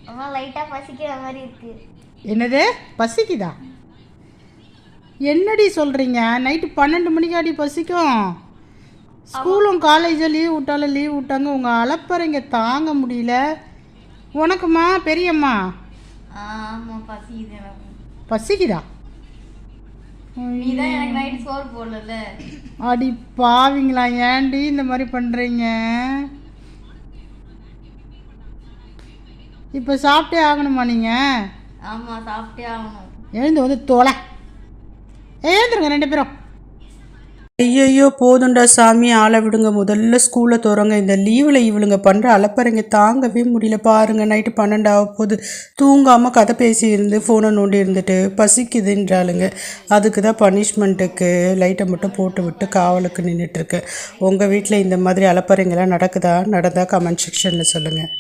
அம்மா லைட்டாக பசிக்கிற மாதிரி இருக்கு. என்னது பசிக்குதா? என்னடி சொல்கிறீங்க? நைட்டு 12 மணிக்காடி பசிக்கும்? ஸ்கூலும் காலேஜும் லீவ் விட்டாலும் லீவ் விட்டாங்க. உங்கள் அலப்பறைங்க தாங்க முடியல. உனக்குமா பெரியம்மா? ஆமாம் பசிக்குது எனக்கு. பசிக்குதா? நீ தான் எனக்கு நைட்டு சோறு போடல. அடி பாவிங்களா, ஏன்டி இந்த மாதிரி பண்ணுறீங்க? இப்போ சாப்பிட்டே ஆகணுமா நீங்கள்? ஆமாம் சாப்பிட்டே ஆகணும். எழுந்து வந்து தோலை எழுந்துருங்க 2 பேரும். ஐயையோ போதுண்டா சாமி, ஆளை விடுங்க. முதல்ல ஸ்கூலை திறங்க. இந்த லீவில் இவளுங்க பண்ணுற அலப்பறைங்க தாங்கவே முடியல. பாருங்கள், நைட்டு 12 ஆக போகுது. தூங்காமல் கதை பேசி இருந்து ஃபோனை நோண்டி இருந்துட்டு பசிக்குதுன்றாளுங்க. அதுக்கு தான் பனிஷ்மெண்ட்டுக்கு லைட்டை மட்டும் போட்டு விட்டு காவலுக்கு நின்றுட்டுருக்கு. உங்கள் வீட்டில் இந்த மாதிரி அலப்பறைங்கெல்லாம் நடக்குதா? நடந்தால் கமெண்ட் செக்ஷனில் சொல்லுங்கள்.